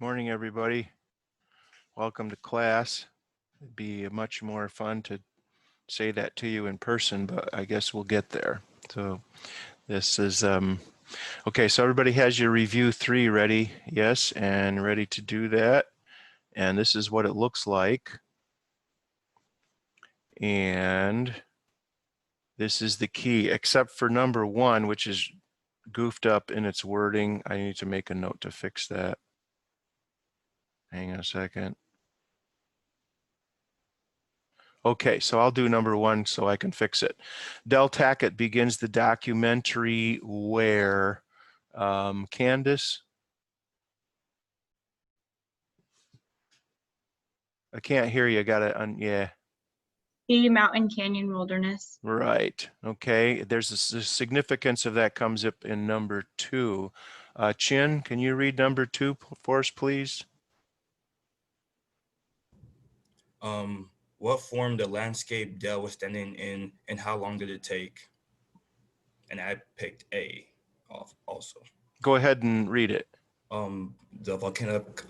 Morning, everybody. Welcome to class. It'd be much more fun to say that to you in person, but I guess we'll get there. So this is, okay, so everybody has your review 3 ready, yes, and ready to do that. And this is what it looks like. And this is the key, except for number 1, which is goofed up in its wording. I need to make a note to fix that. Hang on a second. Okay, so I'll do number 1 so I can fix it. Del Tackett begins the documentary where, Candace? I can't hear you, yeah. The Mountain Canyon Wilderness. Right, okay. There's the significance of that comes up in number 2. Chin, can you read number 2 for us, please? What form the landscape Del was standing in, and how long did it take? And I picked A off also. Go ahead and read it. The volcanic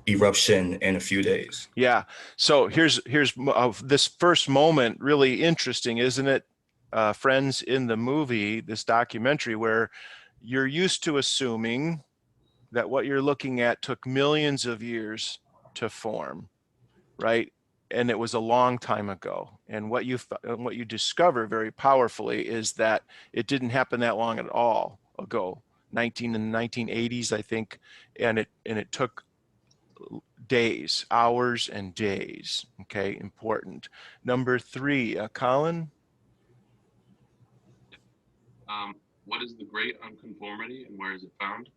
eruption in a few days. Yeah, so here's this first moment really interesting, isn't it, friends, in the movie, this documentary, where you're used to assuming that what you're looking at took millions of years to form, right? And it was a long time ago. And what you discover very powerfully is that it didn't happen that long at all ago, in the 1980s, I think, and it took days, hours and days. Okay, important. Number 3, Colin. What is the great unconformity and where is it found?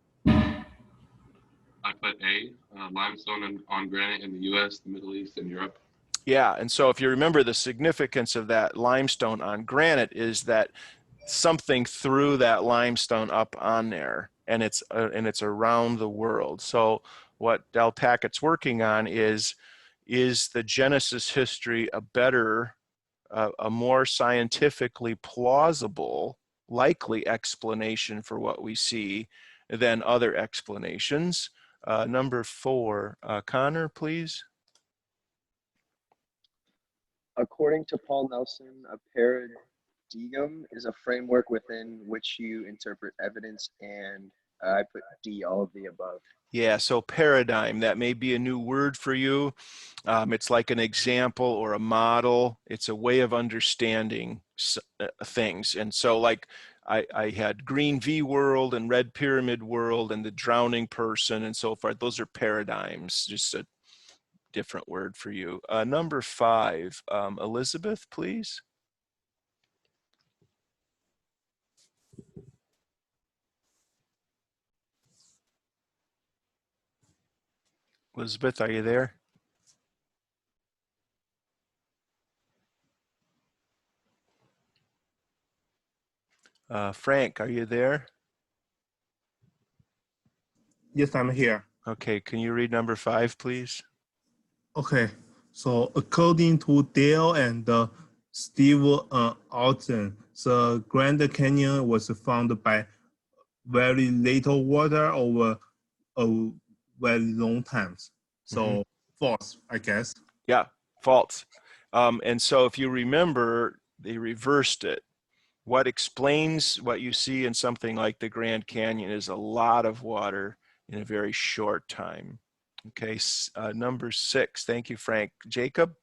I put A, limestone on granite in the US, the Middle East, and Europe. Yeah, and so if you remember, the significance of that limestone on granite is that something threw that limestone up on there, and it's around the world. So what Del Tackett's working on is the Genesis history a more scientifically plausible, likely explanation for what we see than other explanations. Number 4, Connor, please. According to Paul Nelson, a paradigm is a framework within which you interpret evidence, and I put D, all of the above. Yeah, so paradigm, that may be a new word for you. It's like an example or a model. It's a way of understanding things. And so like I had green V world and red pyramid world and the drowning person and so forth. Those are paradigms, just a different word for you. Number 5, Elizabeth, please. Elizabeth, are you there? Frank, are you there? Yes, I'm here. Okay, can you read number 5, please? Okay, so according to Dale and Steve Alton, the Grand Canyon was found by very little water over a very long time. So false, I guess. Yeah, false. And so if you remember, they reversed it. What explains what you see in something like the Grand Canyon is a lot of water in a very short time. Okay, number 6. Thank you, Frank. Jacob?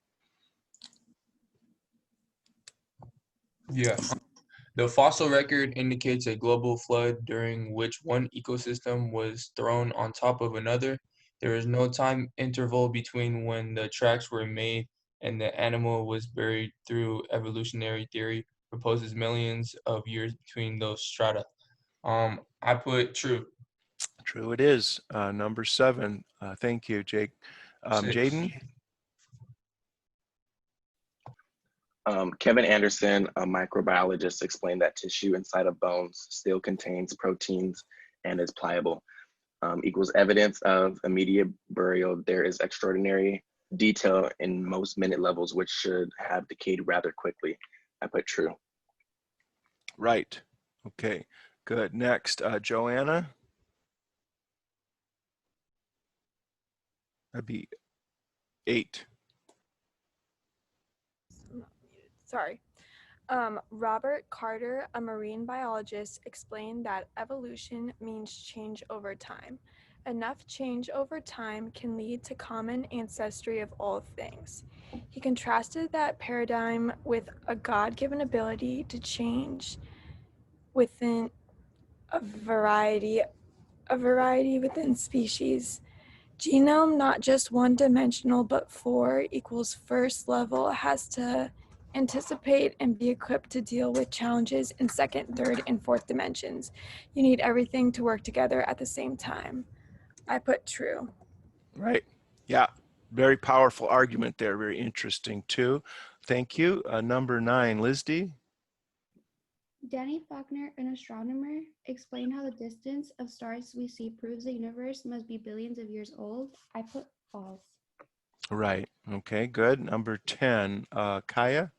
Yeah. The fossil record indicates a global flood during which one ecosystem was thrown on top of another. There is no time interval between when the tracks were made and the animal was buried. Through evolutionary theory proposes millions of years between those strata. I put true. True it is. Number 7. Thank you, Jake. Jaden? Kevin Anderson, a microbiologist, explained that tissue inside of bones still contains proteins and is pliable. Equals evidence of immediate burial. There is extraordinary detail in most minute levels, which should have decayed rather quickly. I put true. Right. Okay, good. Next, Joanna? That'd be 8. Sorry. Robert Carter, a marine biologist, explained that evolution means change over time. Enough change over time can lead to common ancestry of all things. He contrasted that paradigm with a God-given ability to change within a variety within species. Genome, not just one-dimensional, but 4 equals first level, has to anticipate and be equipped to deal with challenges in second, third, and fourth dimensions. You need everything to work together at the same time. I put true. Right. Yeah. Very powerful argument there. Very interesting too. Thank you. Number 9, Liz D. Danny Faulkner, an astronomer, explained how the distance of stars we see proves the universe must be billions of years old. I put false. Right. Okay, good. Number 10, Kaya.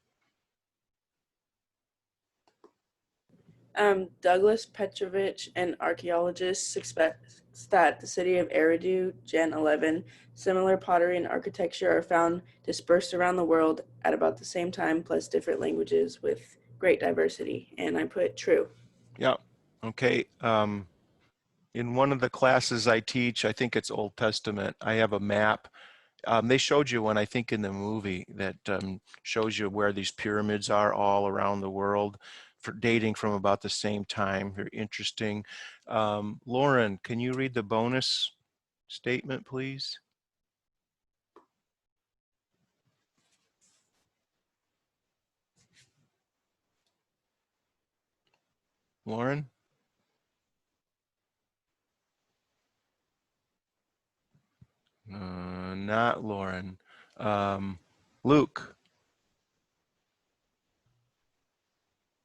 Douglas Petrovich, an archaeologist, expects that the city of Eridu, Gen 11, similar pottery and architecture are found dispersed around the world at about the same time, plus different languages with great diversity. And I put true. Yeah. Okay. In one of the classes I teach, I think it's Old Testament, I have a map. They showed you one, I think, in the movie that shows you where these pyramids are all around the world, for dating from about the same time. Very interesting. Lauren, can you read the bonus statement, please? Lauren? Not Lauren. Luke.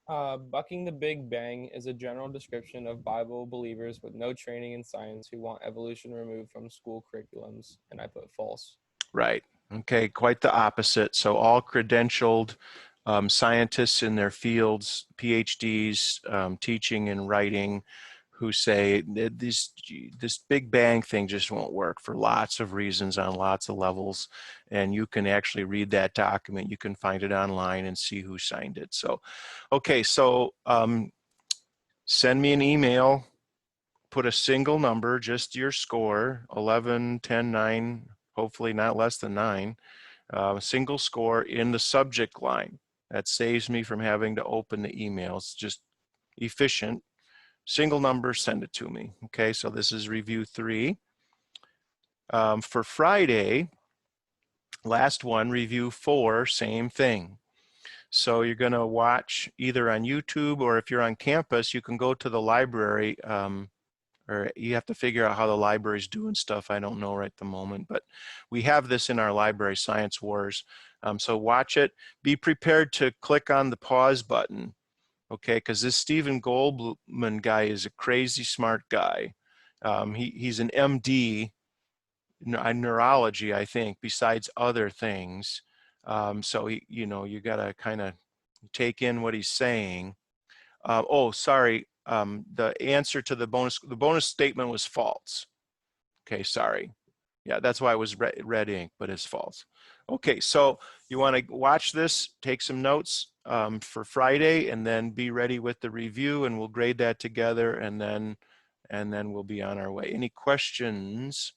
Bucking the Big Bang is a general description of Bible believers with no training in science who want evolution removed from school curriculums, and I put false. Right. Okay, quite the opposite. So all credentialed scientists in their fields, PhDs, teaching and writing, who say that this Big Bang thing just won't work for lots of reasons on lots of levels. And you can actually read that document. You can find it online and see who signed it. So, okay, so send me an email, put a single number, just your score, 11, 10, 9, hopefully not less than 9, single score in the subject line. That saves me from having to open the emails. Just efficient. Single number, send it to me. Okay, so this is review 3. For Friday, last one, review 4, same thing. So you're going to watch either on YouTube, or if you're on campus, you can go to the library, or you have to figure out how the library's doing stuff. I don't know right at the moment, but we have this in our library, Science Wars. So watch it. Be prepared to click on the pause button. Okay, because this Stephen Goldman guy is a crazy smart guy. He's an MD in neurology, I think, besides other things. So you got to kind of take in what he's saying. Oh, sorry. The answer to the bonus statement was false. Okay, sorry. Yeah, that's why it was red ink, but it's false. Okay, so you want to watch this, take some notes for Friday, and then be ready with the review, and we'll grade that together, and then we'll be on our way. Any questions?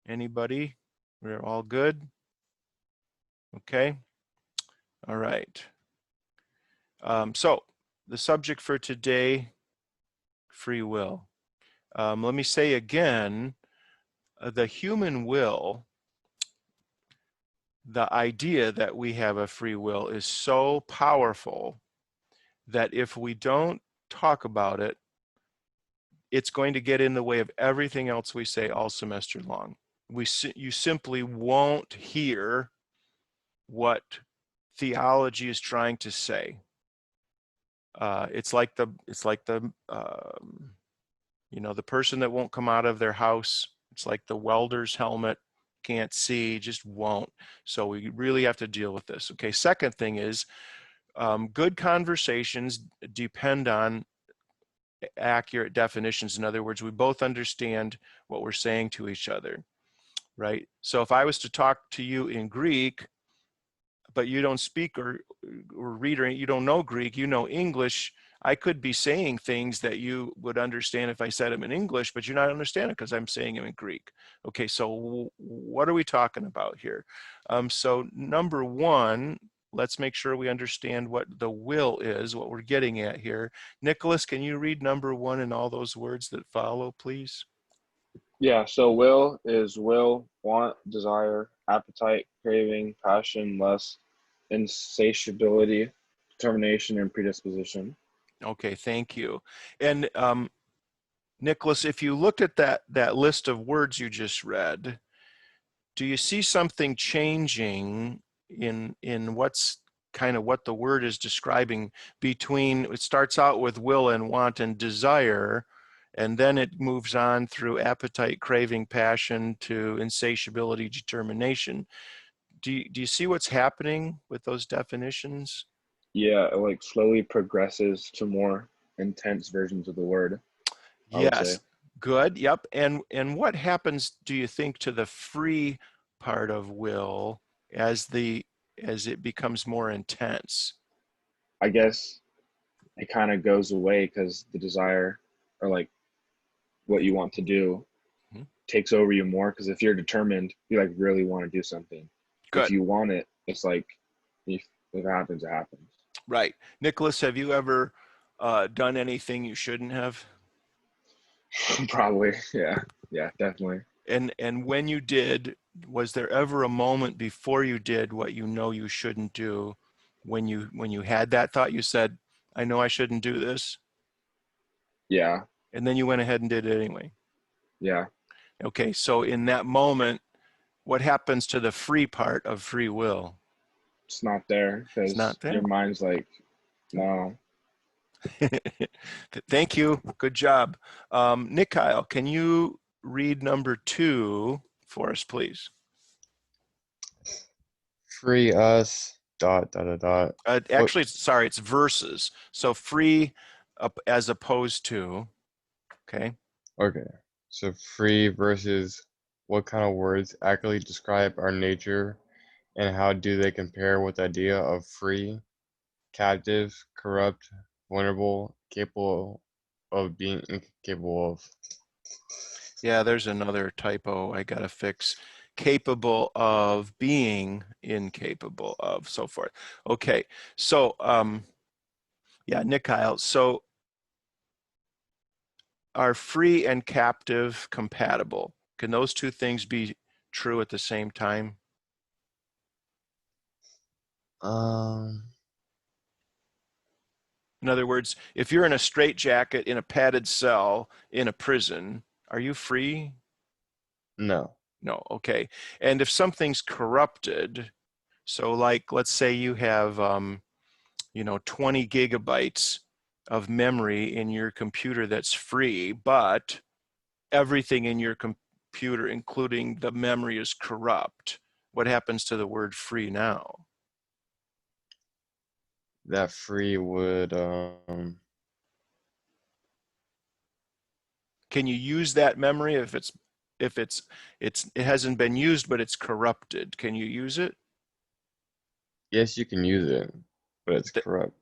Anybody? We're all good? Okay. All right. So the subject for today, free will. Let me say again, the human will, the idea that we have a free will is so powerful that if we don't talk about it, it's going to get in the way of everything else we say all semester long. You simply won't hear what theology is trying to say. It's like the person that won't come out of their house. It's like the welder's helmet, can't see, just won't. So we really have to deal with this. Okay, second thing is good conversations depend on accurate definitions. In other words, we both understand what we're saying to each other, right? So if I was to talk to you in Greek, but you don't speak or read, or you don't know Greek, you know English, I could be saying things that you would understand if I said them in English, but you're not understanding because I'm saying them in Greek. Okay, so what are we talking about here? So number one, let's make sure we understand what the will is, what we're getting at here. Nicholas, can you read number one and all those words that follow, please? Yeah, so will is will, want, desire, appetite, craving, passion, lust, insatiability, determination, and predisposition. Okay, thank you. And Nicholas, if you looked at that list of words you just read, do you see something changing in what's kind of what the word is describing between, it starts out with will and want and desire, and then it moves on through appetite, craving, passion to insatiability, determination. Do you see what's happening with those definitions? Yeah, it like slowly progresses to more intense versions of the word, I would say. Yes, good, yep. And what happens, do you think, to the free part of will as it becomes more intense? I guess it kind of goes away because the desire, or like what you want to do, Mhm. takes over you more. Because if you're determined, you like really want to do something. Good. If you want it, it's like if it happens, it happens. Right. Nicholas, have you ever done anything you shouldn't have? Probably, yeah, definitely. And when you did, was there ever a moment before you did what you know you shouldn't do, when you had that thought, you said, I know I shouldn't do this? Yeah, And then you went ahead and did it anyway? yeah. Okay, so in that moment, what happens to the free part of free will? It's not there It's not because there. your mind's like, no. Thank you. Good job. Nick Kyle, can you read number 2 for us, please? Free us, ... Actually, sorry, it's verses. So free as opposed to, okay? Okay, so free versus what kind of words accurately describe our nature and how do they compare with the idea of free, captive, corrupt, vulnerable, capable of being incapable of? Yeah, there's another typo I gotta fix. Capable of being incapable of, so forth. Okay, so yeah, Nick Kyle, so are free and captive compatible? Can those two things be true at the same time? In other words, if you're in a straitjacket in a padded cell in a prison, are you free? No. No, okay. And if something's corrupted, so like let's say you have 20 gigabytes of memory in your computer that's free, but everything in your computer, including the memory, is corrupt. What happens to the word free now? That free would Can you use that memory if it hasn't been used but it's corrupted? Can you use it? yes, you can use it, but it's corrupt.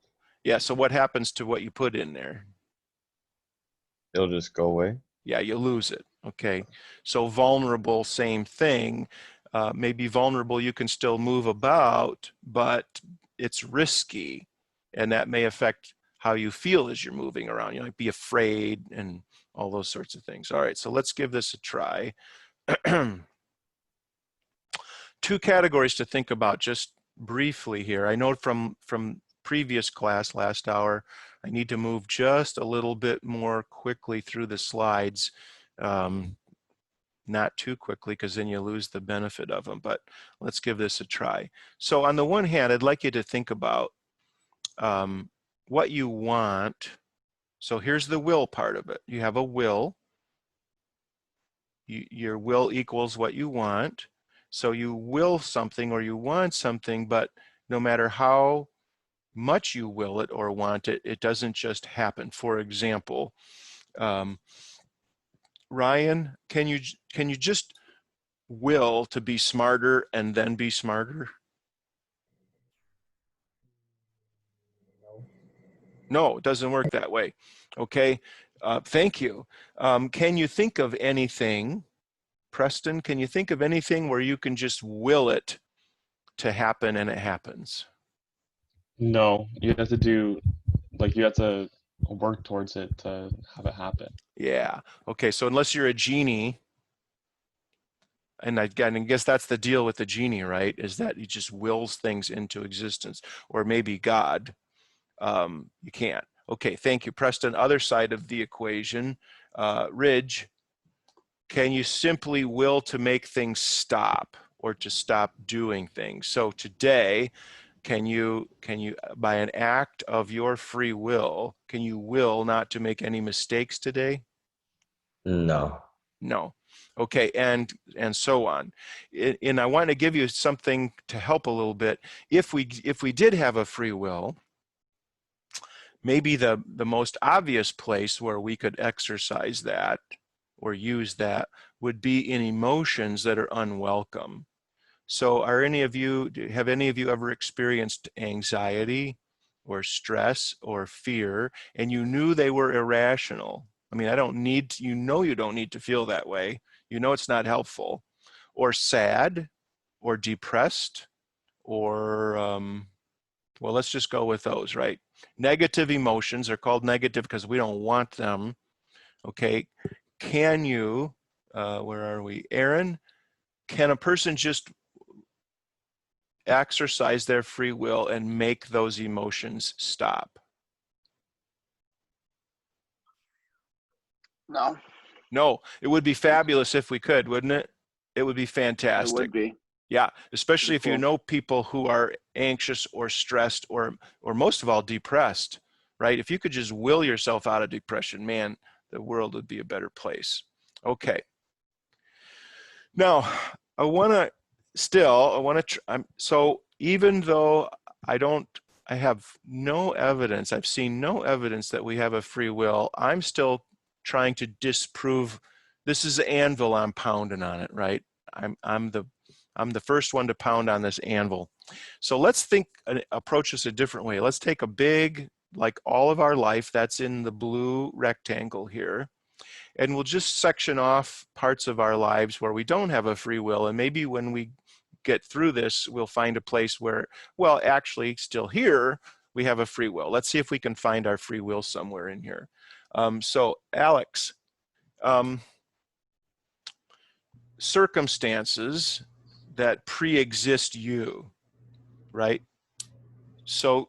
Yeah, so what happens to what you put in there? It'll just go away. Yeah, you lose it. Okay, so vulnerable, same thing. Maybe vulnerable, you can still move about, but it's risky, and that may affect how you feel as you're moving around. You might be afraid and all those sorts of things. All right, so let's give this a try. 2 categories to think about just briefly here. I know from previous class last hour, I need to move just a little bit more quickly through the slides. Not too quickly because then you lose the benefit of them, but let's give this a try. So on the one hand, I'd like you to think about what you want. So here's the will part of it. You have a will. Your will equals what you want. So you will something or you want something, but no matter how much you will it or want it, it doesn't just happen. For example, Ryan, can you just will to be smarter and then be smarter? No, it doesn't work that way. Okay, thank you. Can you think of anything, Preston, can you think of anything where you can just will it to happen and it happens? No, you have to do, like, you have to work towards it to have it happen. Yeah, okay, so unless you're a genie, and I guess that's the deal with the genie, right? Is that he just wills things into existence, or maybe God. You can't. Okay, thank you, Preston. Other side of the equation, Ridge, can you simply will to make things stop or to stop doing things? So today, can you by an act of your free will, can you will not to make any mistakes today? No. No. Okay, and so on. And I want to give you something to help a little bit. If we did have a free will, maybe the most obvious place where we could exercise that or use that would be in emotions that are unwelcome. So have any of you ever experienced anxiety or stress or fear and you knew they were irrational? I mean, you don't need to feel that way. You know it's not helpful. Or sad or depressed or, well, let's just go with those, right? Negative emotions are called negative because we don't want them. Okay, can you, where are we? Aaron, can a person just exercise their free will and make those emotions stop? No. No, it would be fabulous if we could, wouldn't it? It would be fantastic. It would be. Yeah, especially if you Cool. know people who are anxious or stressed or most of all depressed, right? If you could just will yourself out of depression, man, the world would be a better place. Okay. Now, so even though I have no evidence, I've seen no evidence that we have a free will, I'm still trying to disprove. This is the anvil I'm pounding on it, right? I'm the first one to pound on this anvil. So let's approach this a different way. Let's take a big, like all of our life that's in the blue rectangle here, and we'll just section off parts of our lives where we don't have a free will. And maybe when we get through this, we'll find a place where, well, actually still here, we have a free will. Let's see if we can find our free will somewhere in here. So Alex, circumstances that pre-exist you, right? So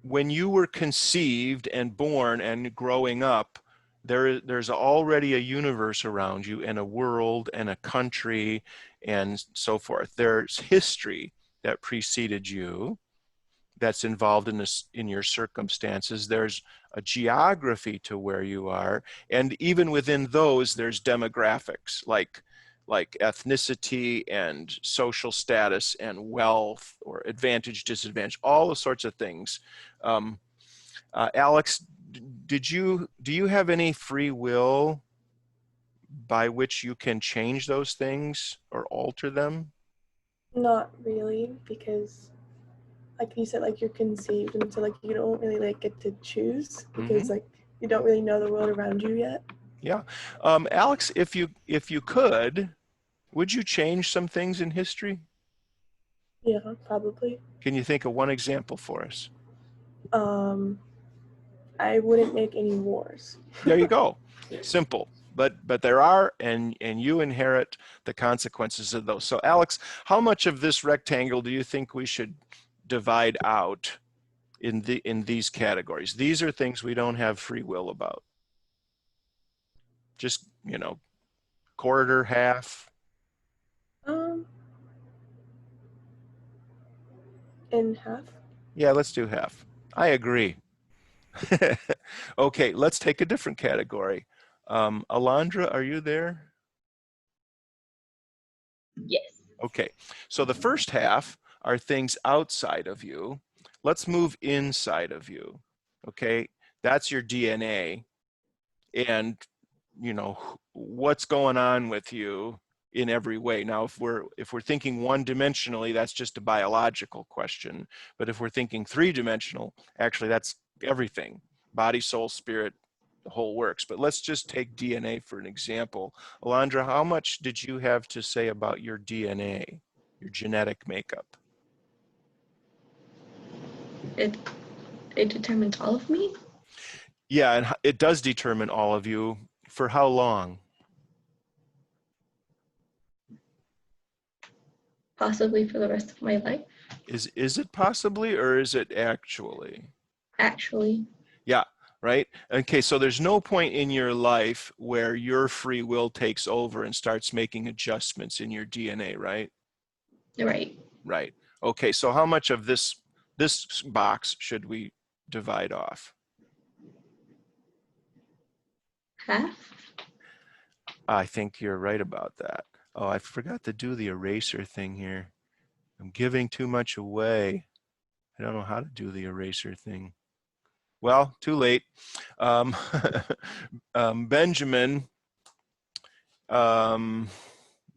when you were conceived and born and growing up, there's already a universe around you and a world and a country and so forth. There's history that preceded you that's involved in your circumstances. There's a geography to where you are, and even within those, there's demographics like ethnicity and social status and wealth or advantage, disadvantage, all the sorts of things. Alex, do you have any free will by which you can change those things or alter them? Not really, because like you said, like you're conceived, and so like you don't really like get to choose because like you don't really know the world around you yet. Yeah. Alex, if you could, would you change some things in history? Yeah, probably. Can you think of one example for us? I wouldn't make any wars. There you go. Simple. But there are, and you inherit the consequences of those. So Alex, how much of this rectangle do you think we should divide out in these categories? These are things we don't have free will about. Just, quarter, half. In half. Yeah, let's do half. I agree. Okay, let's take a different category. Alondra, are you there? Yes. Okay, so the first half are things outside of you. Let's move inside of you. Okay, that's your DNA. And you know, what's going on with you in every way. Now, if we're thinking one-dimensionally, that's just a biological question. But if we're thinking three-dimensional, actually that's everything: body, soul, spirit, the whole works. But let's just take DNA for an example. Alondra, how much did you have to say about your DNA, your genetic makeup? It determines all of me. Yeah, and it does determine all of you. For how long? Possibly for the rest of my life. Is it possibly, or is it actually? Actually. Yeah, right? Okay, so there's no point in your life where your free will takes over and starts making adjustments in your DNA, right? Right. Right. Okay, so how much of this box should we divide off? Half. I think you're right about that. Oh, I forgot to do the eraser thing here. I'm giving too much away. I don't know how to do the eraser thing. Well, too late. Benjamin,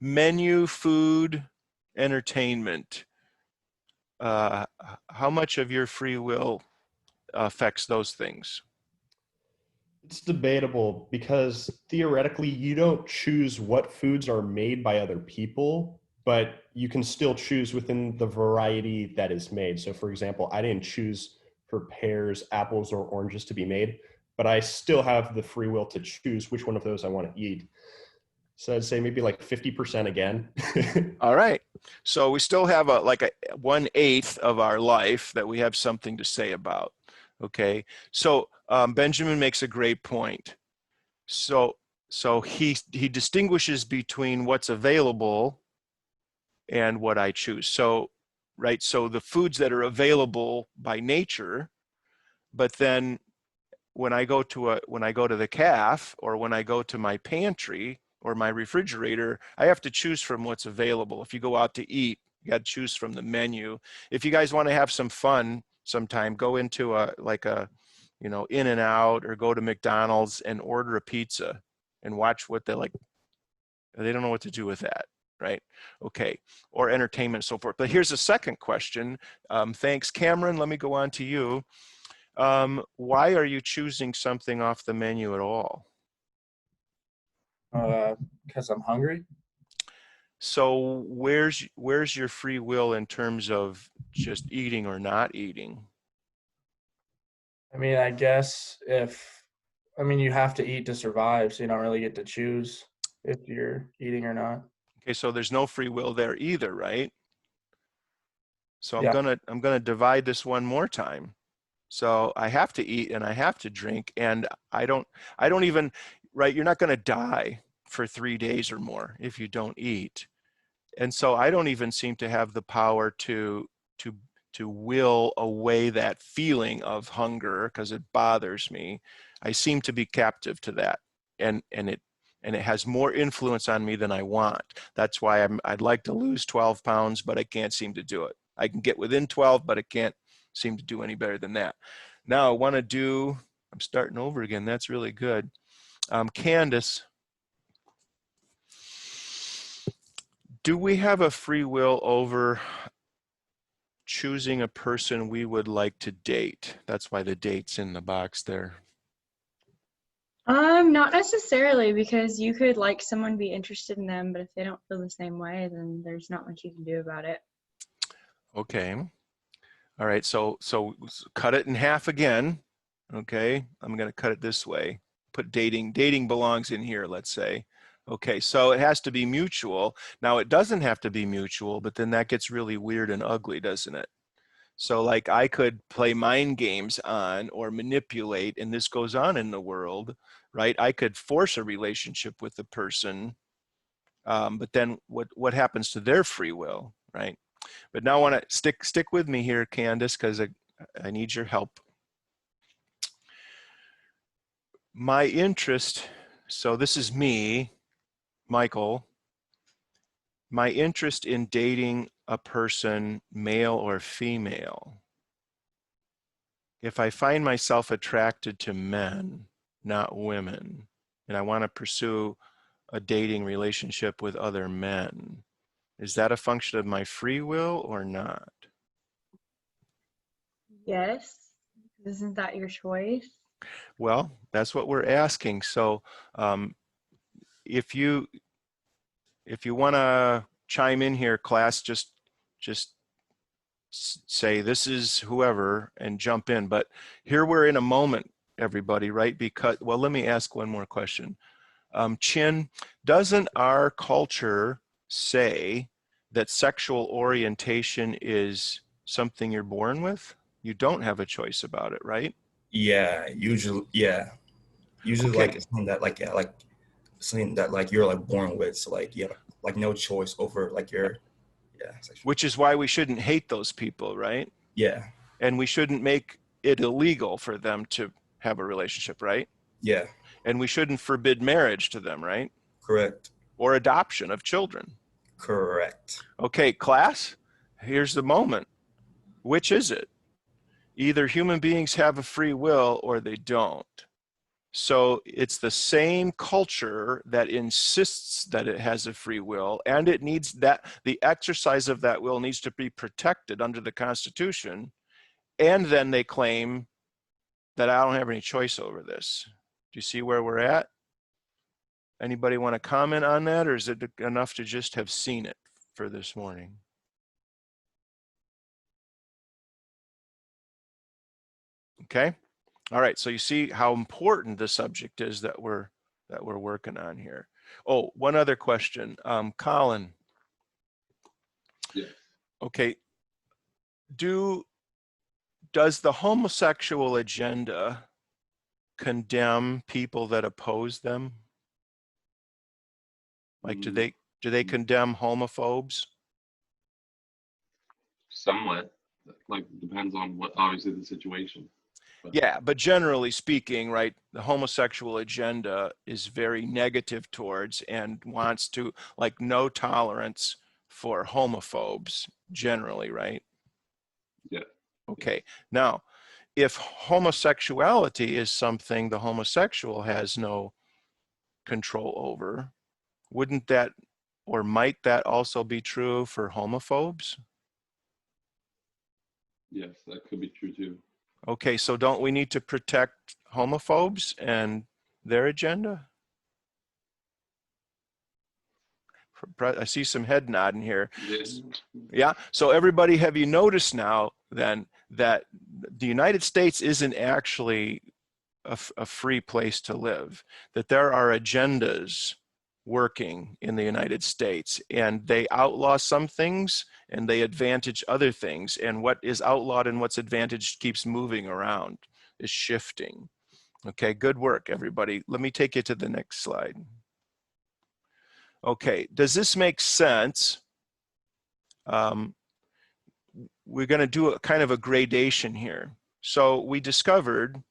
menu, food, entertainment. How much of your free will affects those things? It's debatable because theoretically you don't choose what foods are made by other people, but you can still choose within the variety that is made. So for example, I didn't choose for pears, apples, or oranges to be made, but I still have the free will to choose which one of those I want to eat. So I'd say maybe like 50% again. All right. So we still have a 1/8 of our life that we have something to say about. Okay. So Benjamin makes a great point. So he distinguishes between what's available and what I choose. So, right. So the foods that are available by nature, but then when I go to the calf, or when I go to my pantry or my refrigerator, I have to choose from what's available. If you go out to eat, you got to choose from the menu. If you guys want to have some fun sometime, go into a In-N-Out, or go to McDonald's and order a pizza and watch what they like. They don't know what to do with that, right? Okay, or entertainment and so forth. But here's a second question. Thanks, Cameron. Let me go on to you. Why are you choosing something off the menu at all? Because I'm hungry. So where's your free will in terms of just eating or not eating? I mean, I guess you have to eat to survive, so you don't really get to choose if you're eating or not. Okay, so there's no free will there either, right? So Yeah. I'm gonna divide this one more time. So I have to eat and I have to drink, and I don't even, right? You're not going to die for 3 days or more if you don't eat. And so I don't even seem to have the power to will away that feeling of hunger because it bothers me. I seem to be captive to that, and it has more influence on me than I want. That's why I'd like to lose 12 pounds, but I can't seem to do it. I can get within 12, but I can't seem to do any better than that. Now I want to do, I'm starting over again. That's really good. Candace, do we have a free will over choosing a person we would like to date? That's why the date's in the box there. Not necessarily, because you could like someone, be interested in them, but if they don't feel the same way, then there's not much you can do about it. Okay. All right, so cut it in half again. Okay, I'm going to cut it this way. Put dating belongs in here, let's say. Okay, so it has to be mutual. Now it doesn't have to be mutual, but then that gets really weird and ugly, doesn't it? So like I could play mind games on or manipulate, and this goes on in the world, right? I could force a relationship with the person, but then what happens to their free will, right? But now I want to stick with me here, Candace, because I need your help. My interest, so this is me, Michael. My interest in dating a person, male or female. If I find myself attracted to men, not women, and I want to pursue a dating relationship with other men. Is that a function of my free will or not? Yes. Isn't that your choice? Well, that's what we're asking. So if you want to chime in here, class, just say this is whoever and jump in. But here we're in a moment, everybody, right? Because, well, let me ask one more question. Chin, doesn't our culture say that sexual orientation is something you're born with? You don't have a choice about it, right? Yeah, usually, yeah. Usually, Okay. like it's something that, like, yeah, like something that like you're like born with. So like you have like no choice over like your, yeah. Which is why we shouldn't hate those people, right? Yeah. And we shouldn't make it illegal for them to have a relationship, right? Yeah. And we shouldn't forbid marriage to them, right? Correct. Or adoption of children. Correct. Okay, class, here's the moment. Which is it? Either human beings have a free will or they don't. So it's the same culture that insists that it has a free will, and it needs that, the exercise of that will needs to be protected under the Constitution. And then they claim that I don't have any choice over this. Do you see where we're at? Anybody want to comment on that, or is it enough to just have seen it for this morning? Okay. All right. So you see how important the subject is that we're working on here. Oh, one other question, Colin. Yeah. Okay. Does the homosexual agenda condemn people that oppose them? Like, do they condemn homophobes? Somewhat, like depends on what obviously the situation. Yeah, but generally speaking, right, the homosexual agenda is very negative towards and wants to, like, no tolerance for homophobes generally, right? Yeah. Okay. Now, if homosexuality is something the homosexual has no control over, wouldn't that, or might that also be true for homophobes? Yes, that could be true too. Okay, so don't we need to protect homophobes and their agenda? I see some head nodding here. Yes. Yeah, so everybody, have you noticed now then that the United States isn't actually a free place to live, that there are agendas working in the United States, and they outlaw some things and they advantage other things, and what is outlawed and what's advantaged keeps moving around, is shifting. Okay, good work, everybody. Let me take you to the next slide. Okay, does this make sense? We're going to do a kind of a gradation here. So we discovered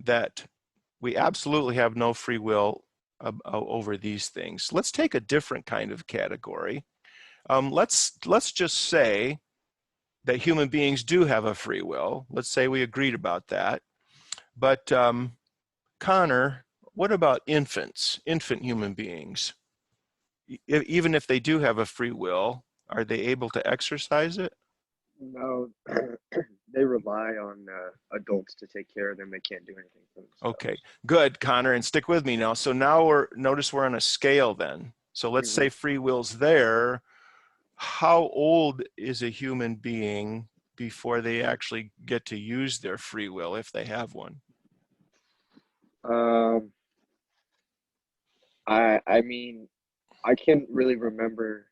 that we absolutely have no free will over these things. Let's take a different kind of category. Let's just say that human beings do have a free will. Let's say we agreed about that. But Connor, what about infant human beings? Even if they do have a free will, are they able to exercise it? No, they rely on adults to take care of them. They can't do anything for themselves. Okay, good, Connor, and stick with me now. So now notice we're on a scale then. So let's say free will's there. How old is a human being before they actually get to use their free will, if they have one? I mean, I can't really remember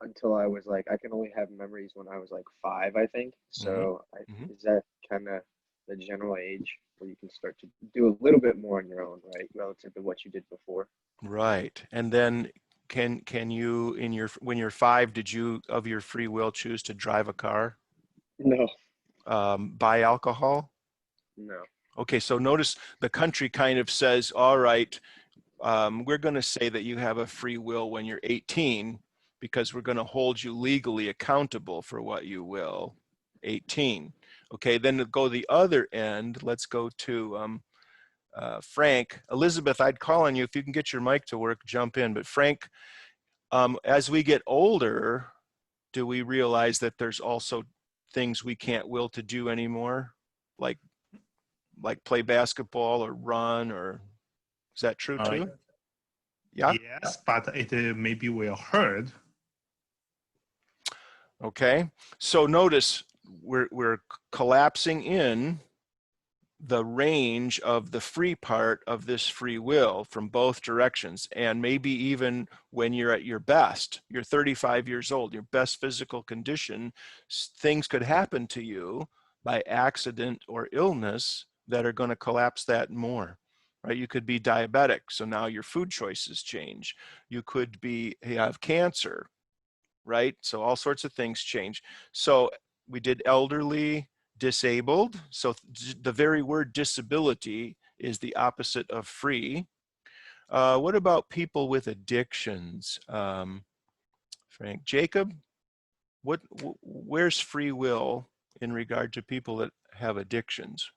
until I was like, I can only have memories when I was like 5, I think. So is that kind of the general age where you can start to do a little bit more on your own, right? Relative to what you did before. Right. And then can you, when you're 5, did you of your free will choose to drive a car? No. Buy alcohol? No. Okay, so notice the country kind of says, all right, we're going to say that you have a free will when you're 18 because we're going to hold you legally accountable for what you will. 18. Okay, then to go the other end, let's go to Frank. Elizabeth, I'd call on you if you can get your mic to work, jump in. But Frank, as we get older, do we realize that there's also things we can't will to do anymore? Like play basketball or run, or is that true too? Yeah. Yes, but it maybe will hurt. Okay. So notice we're collapsing in the range of the free part of this free will from both directions. And maybe even when you're at your best, you're 35 years old, your best physical condition, things could happen to you by accident or illness that are going to collapse that more, right? You could be diabetic, so now your food choices change. You could have cancer, right? So all sorts of things change. So we did elderly, disabled. So the very word disability is the opposite of free. What about people with addictions? Frank, Jacob, where's free will in regard to people that have addictions?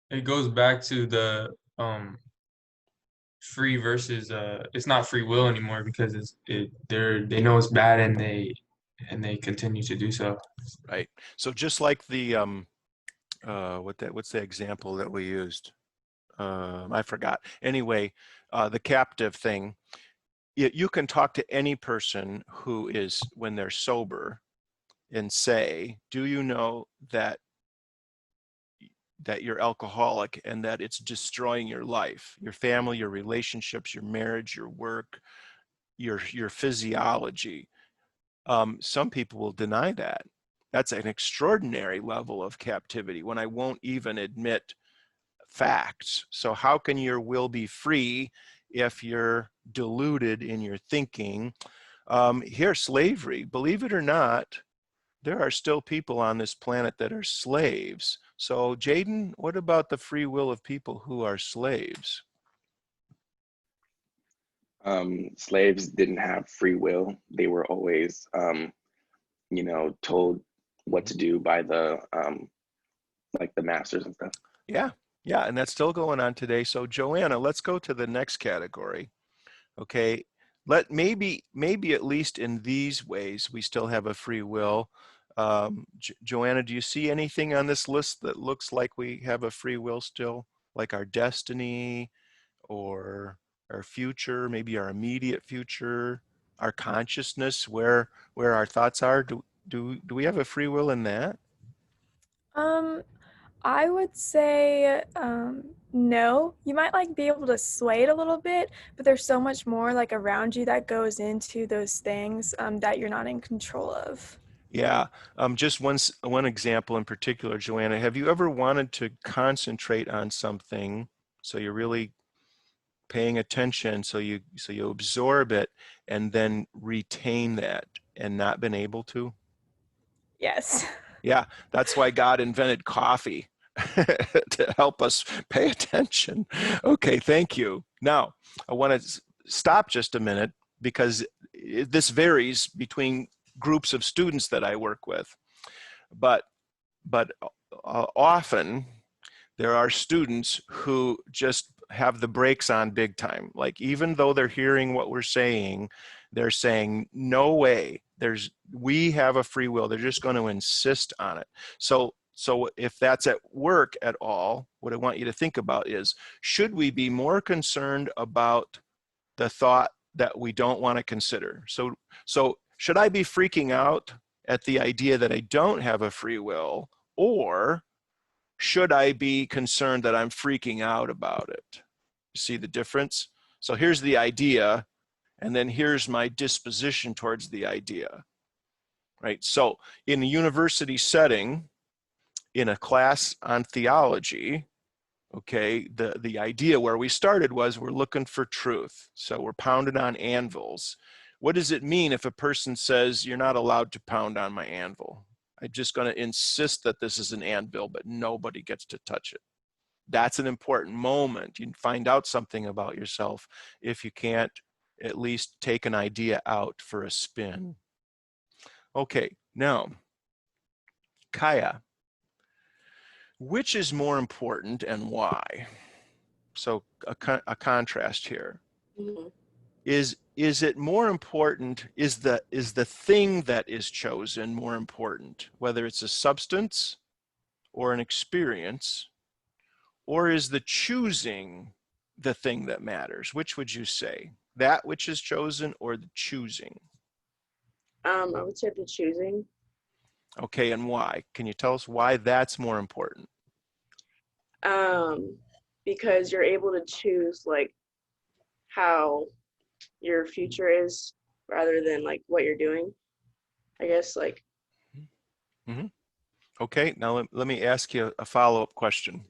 It goes back to the free versus it's not free will anymore because they know it's bad and they continue to do so. Right. So just like the what's the example that we used? I forgot. Anyway, the captive thing. You can talk to any person who is, when they're sober, and say, do you know that you're alcoholic and that it's destroying your life, your family, your relationships, your marriage, your work, your physiology? Some people will deny that. That's an extraordinary level of captivity when I won't even admit facts. So how can your will be free if you're deluded in your thinking? Here, slavery, believe it or not, there are still people on this planet that are slaves. So Jaden, what about the free will of people who are slaves? Slaves didn't have free will. They were always, told what to do by the masters and stuff. Yeah, and that's still going on today. So Joanna, let's go to the next category. Okay, maybe at least in these ways we still have a free will. Joanna, do you see anything on this list that looks like we have a free will still, like our destiny or our future, maybe our immediate future, our consciousness, where our thoughts are? Do we have a free will in that? I would say no. You might be able to sway it a little bit, but there's so much more around you that goes into those things that you're not in control of. Yeah, just one example in particular, Joanna. Have you ever wanted to concentrate on something, so you're really paying attention, so you absorb it and then retain that, and not been able to? Yes. Yeah, that's why God invented coffee, to help us pay attention. Okay, thank you. Now, I want to stop just a minute because this varies between groups of students that I work with. But often there are students who just have the brakes on big time. Like, even though they're hearing what we're saying, they're saying, no way, we have a free will. They're just going to insist on it. So if that's at work at all, what I want you to think about is, should we be more concerned about the thought that we don't want to consider? So should I be freaking out at the idea that I don't have a free will, or should I be concerned that I'm freaking out about it? See the difference? So here's the idea, and then here's my disposition towards the idea, right? So in a university setting, in a class on theology, okay, the idea where we started was we're looking for truth. So we're pounding on anvils. What does it mean if a person says, you're not allowed to pound on my anvil? I'm just going to insist that this is an anvil, but nobody gets to touch it. That's an important moment. You can find out something about yourself if you can't at least take an idea out for a spin. Okay, now, Kaya, Which is more important and why? So a contrast here. Mhm. Is it more important, is the thing that is chosen more important, whether it's a substance or an experience, or is the choosing the thing that matters? Which would you say? That which is chosen or the choosing? I would say the choosing. Okay, and why? Can you tell us why that's more important? Because you're able to choose like how your future is rather than like what you're doing. I guess like Okay, now let me ask you a follow-up question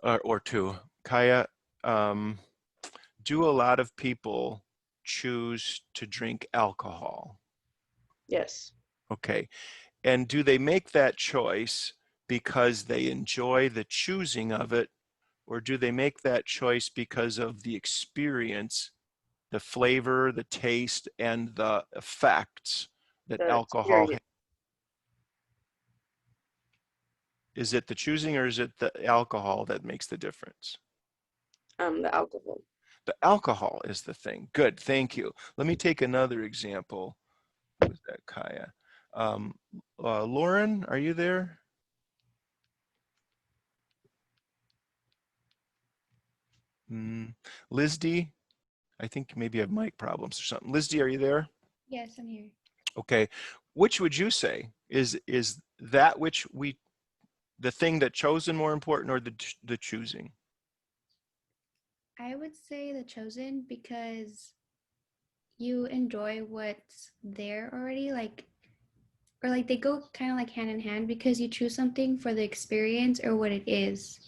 or two. Kaya, do a lot of people choose to drink alcohol? yes. Okay, and do they make that choice because they enjoy the choosing of it, or do they make that choice because of the experience, the flavor, the taste, and the effects that The alcohol has? experience. Is it the choosing or is it the alcohol that makes the difference? The alcohol. The alcohol is the thing. Good, thank you. Let me take another example. Who was that, Kaya? Lauren, are you there? Liz D, I think maybe you have mic problems or something. Liz D, are you there? Yes, I'm here. Okay, which would you say is that which the thing that chosen more important, or the choosing? I would say the chosen because you enjoy what's there already, like, or like they go kind of like hand in hand because you choose something for the experience or what it is.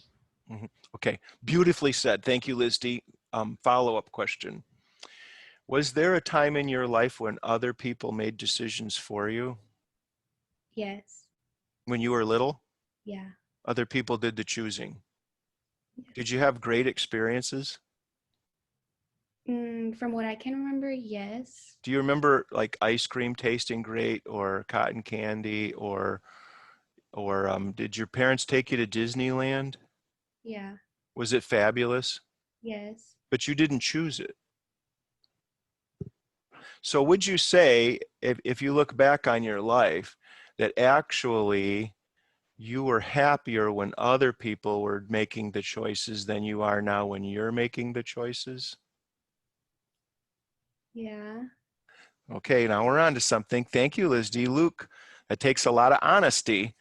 Okay, beautifully said. Thank you, Liz D. Follow-up question. Was there a time in your life when other people made decisions for you? Yes. When you were little? Yeah. Other people did the choosing. Did you have great experiences? From what I can remember, yes. Do you remember like ice cream tasting great, or cotton candy, or did your parents take you to Disneyland? Yeah. Was it fabulous? Yes. But you didn't choose it. So would you say, if you look back on your life, that actually you were happier when other people were making the choices than you are now when you're making the choices? Yeah. Okay, now we're on to something. Thank you, Liz D. Luke, that takes a lot of honesty.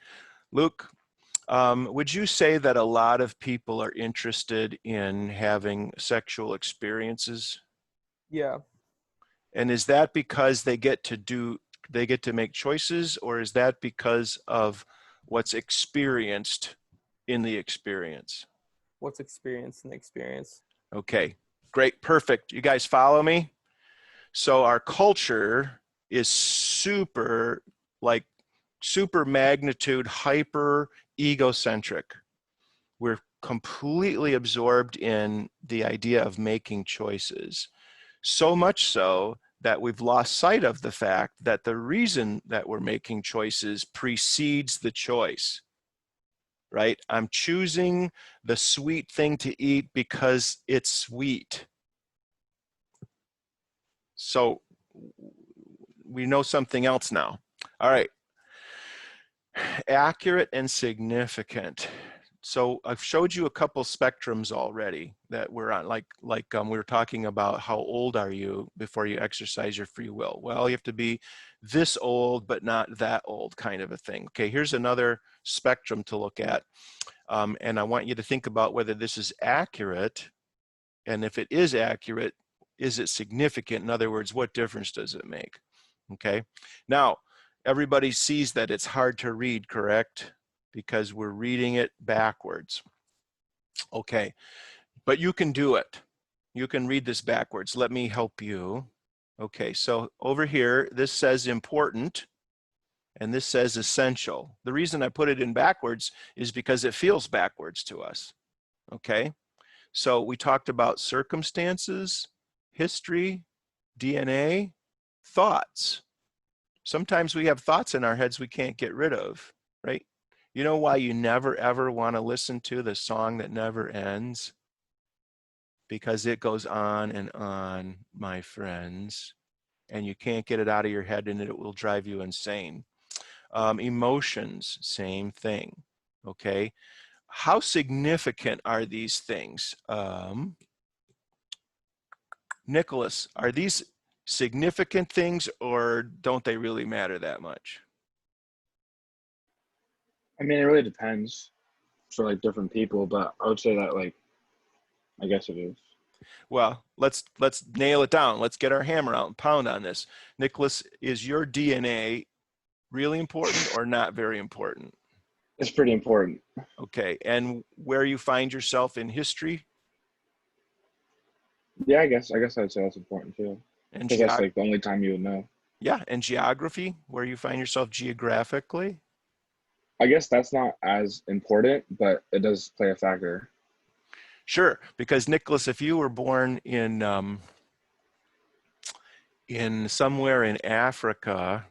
Luke, would you say that a lot of people are interested in having sexual experiences? Yeah. And is that because they get to make choices, or is that because of what's experienced in the experience? What's experienced in the experience? Okay, great, perfect. You guys follow me? So our culture is super magnitude, hyper egocentric. We're completely absorbed in the idea of making choices. So much so that we've lost sight of the fact that the reason that we're making choices precedes the choice, right? I'm choosing the sweet thing to eat because it's sweet. So we know something else now. All right. Accurate and significant. So I've showed you a couple spectrums already that we're on, like we were talking about how old are you before you exercise your free will. Well, you have to be this old, but not that old, kind of a thing. Okay, here's another spectrum to look at. And I want you to think about whether this is accurate. And if it is accurate, is it significant? In other words, what difference does it make? Okay, now everybody sees that it's hard to read, correct? Because we're reading it backwards. Okay, but you can do it. You can read this backwards. Let me help you. Okay, so over here, this says important, and this says essential. The reason I put it in backwards is because it feels backwards to us. Okay, so we talked about circumstances, history, DNA, thoughts. Sometimes we have thoughts in our heads we can't get rid of, right? You know why you never ever want to listen to the song that never ends? Because it goes on, my friends, and you can't get it out of your head, and it will drive you insane. Emotions, same thing. Okay. How significant are these things? Nicholas, are these significant things, or don't they really matter that much? I mean, it really depends for like different people, but I would say that like, I guess it is. Well, let's nail it down. Let's get our hammer out and pound on this. Nicholas, is your DNA really important or not very important? It's pretty important. Okay, and where you find yourself in history? Yeah, I guess I'd say that's important too. And Because that's like the only time you would know. yeah, and geography, where you find yourself geographically? I guess that's not as important, but it does play a factor. Sure, because Nicholas, if you were born in somewhere in Africa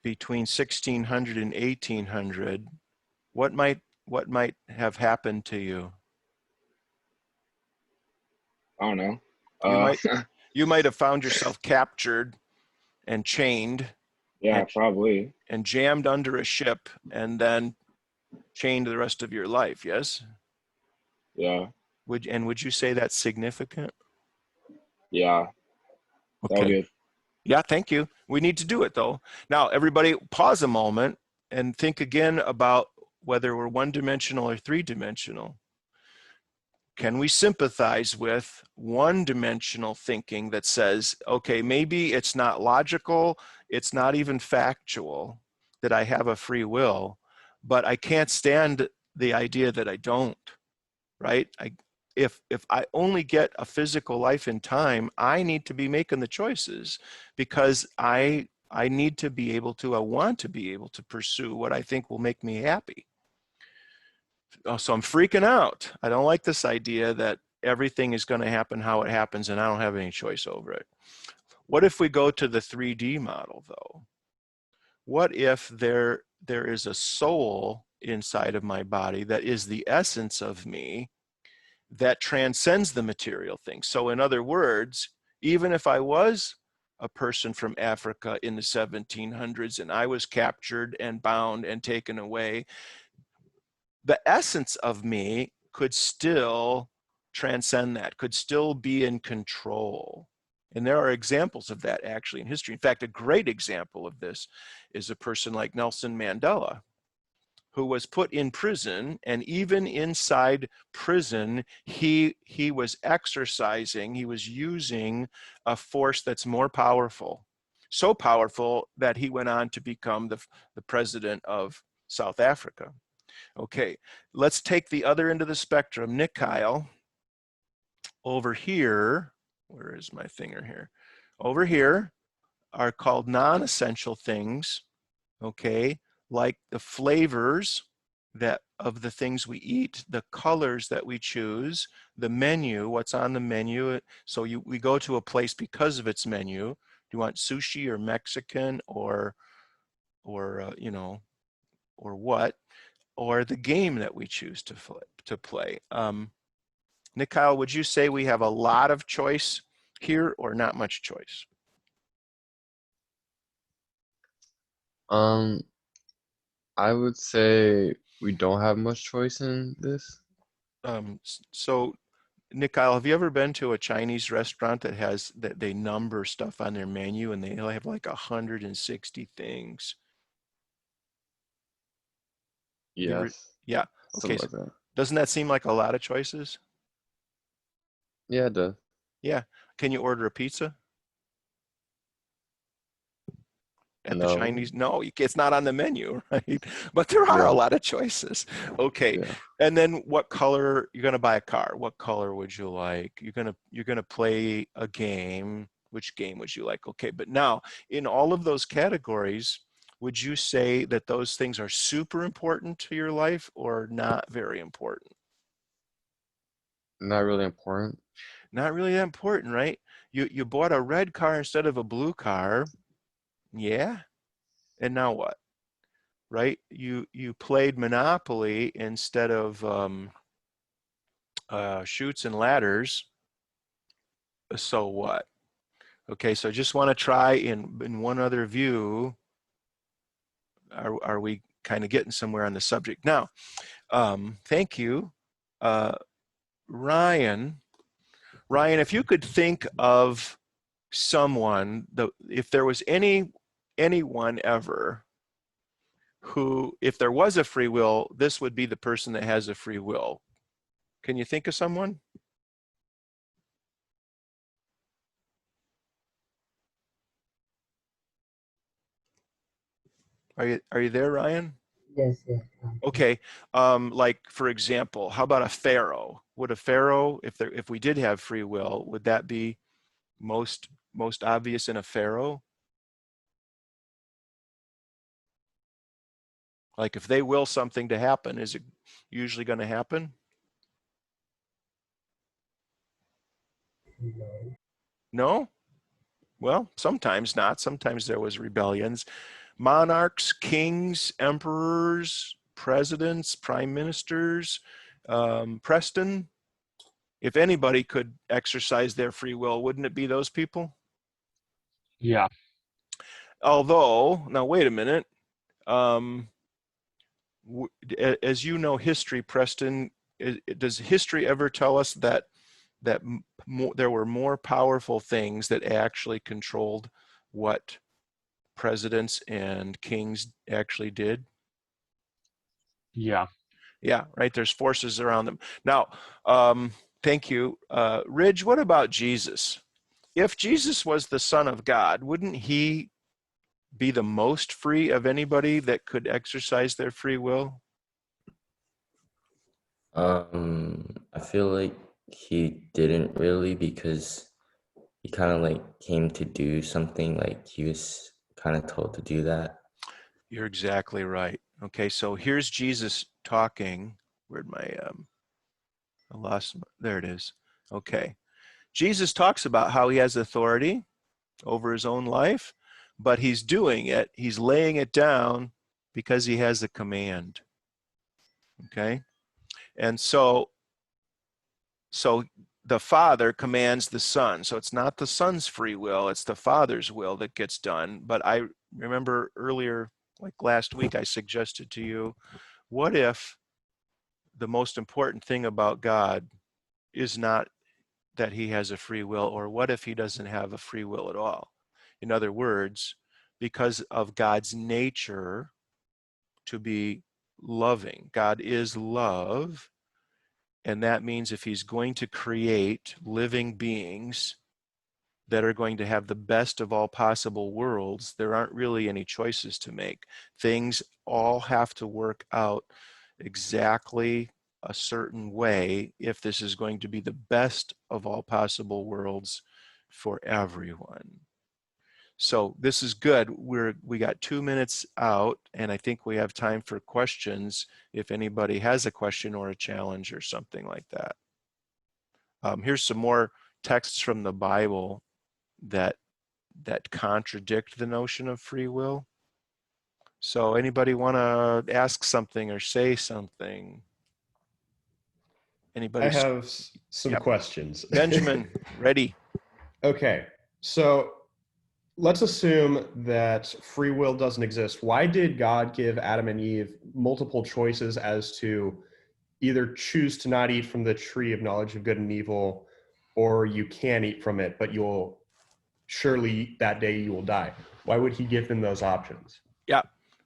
between 1600 and 1800, what might have happened to you? I don't know. You might have found yourself captured and chained. Yeah, probably. And jammed under a ship and then chained the rest of your life, yes? Yeah. Would you say that's significant? Yeah. Okay. Yeah, thank you. We need to do it though. Now, everybody pause a moment and think again about whether we're one-dimensional or three-dimensional. Can we sympathize with one-dimensional thinking that says, okay, maybe it's not logical, it's not even factual that I have a free will, but I can't stand the idea that I don't, right? If I only get a physical life in time, I need to be making the choices because I need to be able to, I want to be able to pursue what I think will make me happy. So I'm freaking out. I don't like this idea that everything is going to happen how it happens and I don't have any choice over it. What if we go to the 3D model though? What if there is a soul inside of my body that is the essence of me that transcends the material thing? So in other words, even if I was a person from Africa in the 1700s and I was captured and bound and taken away, the essence of me could still transcend that, could still be in control. And there are examples of that actually in history. In fact, a great example of this is a person like Nelson Mandela, who was put in prison, and even inside prison, he was exercising, he was using a force that's more powerful. So powerful that he went on to become the president of South Africa. Okay, let's take the other end of the spectrum. Nick Kyle, over here, where is my finger here? Over here are called non-essential things, okay, like the flavors that of the things we eat, the colors that we choose, the menu, what's on the menu. So we go to a place because of its menu. Do you want sushi or Mexican or you know, or what? Or the game that we choose to play. Nick Kyle, would you say we have a lot of choice here or not much choice? I would say we don't have much choice in this. So Nick Kyle, have you ever been to a Chinese restaurant that they number stuff on their menu and they have like 160 things? Yes. Yeah. Okay. Something like that. Doesn't that seem like a lot of choices? Yeah, it does. Yeah. Can you order a pizza? At No. the Chinese? No, it's not on the menu, right? But there are a lot of choices. Okay. Yeah. And then what color, you're going to buy a car. What color would you like? You're going to play a game. Which game would you like? Okay. But now in all of those categories, would you say that those things are super important to your life or not very important? Not really important. Not really that important, right? You bought a red car instead of a blue car. Yeah. And now what? right? You played Monopoly instead of Chutes and Ladders. So what? Okay, so I just want to try in one other view. Are we kind of getting somewhere on the subject now? Thank you, Ryan. Ryan, if you could think of someone, if there was anyone ever who, if there was a free will, this would be the person that has a free will. Can you think of someone? Are you there, Ryan? Yes, yes. Okay, like for example, how about a pharaoh? Would a pharaoh, if we did have free will, would that be most obvious in a pharaoh? Like if they will something to happen, is it usually going to happen? No? Well, sometimes not. Sometimes there was rebellions. Monarchs, kings, emperors, presidents, prime ministers, Preston, if anybody could exercise their free will, wouldn't it be those people? Yeah. Although, now wait a minute. As you know history, Preston, does history ever tell us that there were more powerful things that actually controlled what presidents and kings actually did? Yeah. Yeah, right. There's forces around them. Now, thank you. Ridge, what about Jesus? If Jesus was the Son of God, wouldn't he be the most free of anybody that could exercise their free will? I feel like he didn't really, because he kind of like came to do something, like he was kind of told to do that. You're exactly right. Okay, so here's Jesus talking. Where'd my, I lost, there it is. Okay. Jesus talks about how he has authority over his own life, but he's doing it, he's laying it down because he has a command. Okay? And so the Father commands the Son. So it's not the Son's free will, it's the Father's will that gets done. But I remember earlier, like last week, I suggested to you, what if the most important thing about God is not that he has a free will, or what if he doesn't have a free will at all? In other words, because of God's nature to be loving, God is love, and that means if he's going to create living beings that are going to have the best of all possible worlds, there aren't really any choices to make. Things all have to work out exactly a certain way if this is going to be the best of all possible worlds for everyone. So this is good. We got 2 minutes out, and I think we have time for questions if anybody has a question or a challenge or something like that. Here's some more texts from the Bible that contradict the notion of free will. So anybody want to ask something or say something? Anybody? I have some Yep. questions. Benjamin, ready. Okay, so let's assume that free will doesn't exist. Why did God give Adam and Eve multiple choices as to either choose to not eat from the tree of knowledge of good and evil, or you can eat from it, but you'll surely that day you will die? Why would he give them those options? Yeah,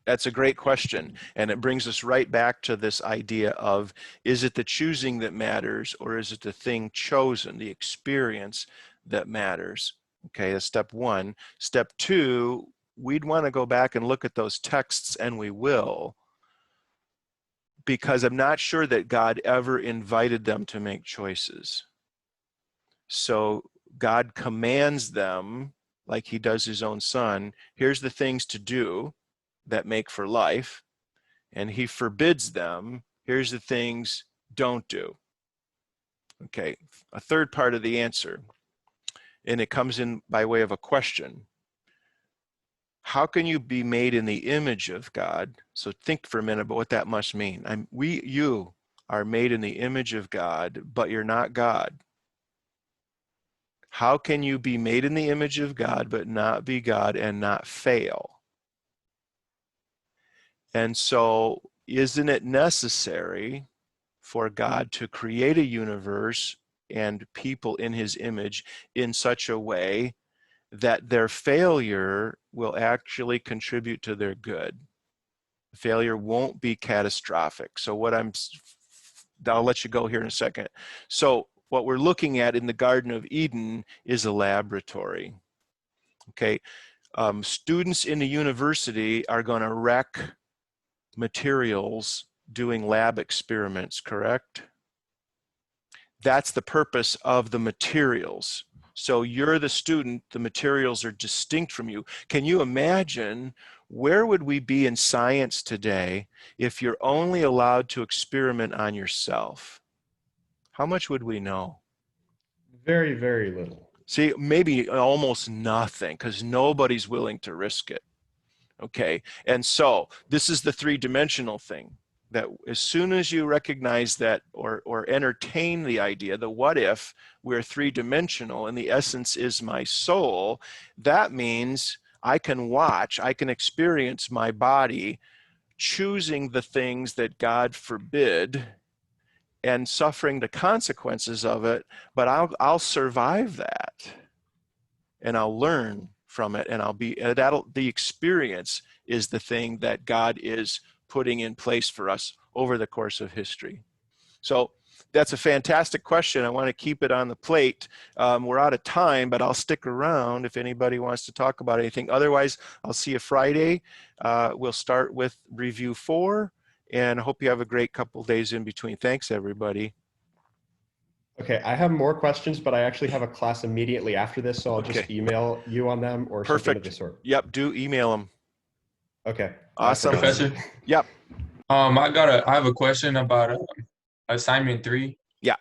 that's a great question. And it brings us right back to this idea of, is it the choosing that matters, or is it the thing chosen, the experience that matters? Okay, that's step one. Step two, we'd want to go back and look at those texts, and we will, because I'm not sure that God ever invited them to make choices. So God commands them, like he does his own son, here's the things to do that make for life, and he forbids them, here's the things don't do. Okay, a third part of the answer, and it comes in by way of a question. how can you be made in the image of God? So think for a minute about what that must mean. You are made in the image of God, but you're not God. How can you be made in the image of God, but not be God and not fail? And so, isn't it necessary for God to create a universe and people in his image in such a way that their failure will actually contribute to their good? Failure won't be catastrophic. So I'll let you go here in a second. So what we're looking at in the Garden of Eden is a laboratory. Okay, students in the university are going to wreck materials doing lab experiments, correct? That's the purpose of the materials. So you're the student, the materials are distinct from you. Can you imagine where would we be in science today if you're only allowed to experiment on yourself? How much would we know? Very, very little. See, maybe almost nothing, because nobody's willing to risk it. Okay, and so this is the three-dimensional thing, that as soon as you recognize that or entertain the idea, the what if we're three-dimensional and the essence is my soul, that means I can watch, I can experience my body choosing the things that God forbid and suffering the consequences of it, but I'll survive that and I'll learn from it, and the experience is the thing that God is putting in place for us over the course of history. So that's a fantastic question. I want to keep it on the plate. We're out of time, but I'll stick around if anybody wants to talk about anything. Otherwise, I'll see you Friday. We'll start with review 4, and I hope you have a great couple days in between. Thanks, everybody. Okay, I have more questions, but I actually have a class immediately after this, so I'll just email you on them or something of the sort. Yep, do email them. Okay. Awesome. Professor? Yep. I have a question about assignment 3. Yeah.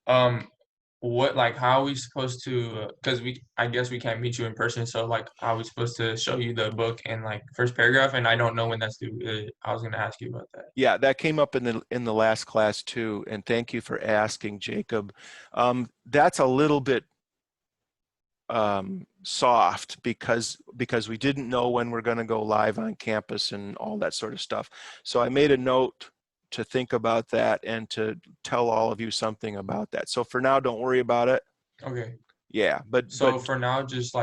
How are we supposed to, because I guess we can't meet you in person, so like how are we supposed to show you the book and like first paragraph, and I don't know when that's due. I was going to ask you about that. Yeah, that came up in the last class too, and thank you for asking, Jacob. That's a little bit soft because we didn't know when we're going to go live on campus and all that sort of stuff. So I made a note to think about that and to tell all of you something about that. So for now, don't worry about it. Okay. Yeah, but for now, just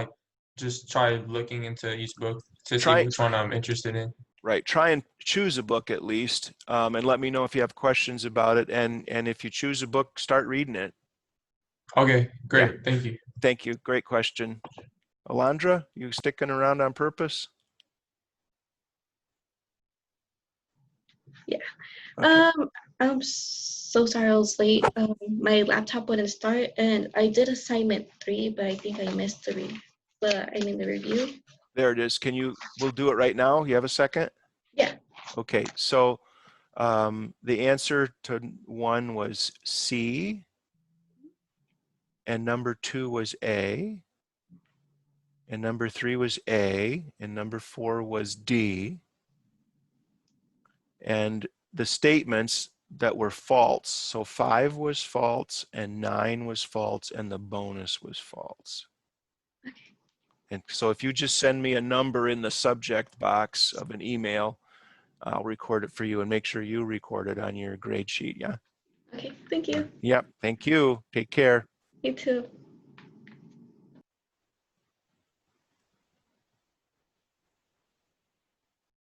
try looking into each book to see which one I'm interested in. Right. Try and choose a book at least, and let me know if you have questions about it. And if you choose a book, start reading it. Okay, great. Yeah. Thank you. Thank you. Great question. Alondra, you sticking around on purpose? Yeah. Okay. I'm so sorry I was late. My laptop wouldn't start, and I did assignment 3, but I think I missed the review. There it is. We'll do it right now. You have a second? Yeah. Okay. So the answer to 1 was C, and number 2 was A, and number 3 was A, and number 4 was D. And the statements that were false, so 5 was false, and 9 was false, and the bonus was false. Okay. And so if you just send me a number in the subject box of an email, I'll record it for you, and make sure you record it on your grade sheet, yeah? Okay, thank you. Yep, thank you. Take care. You too.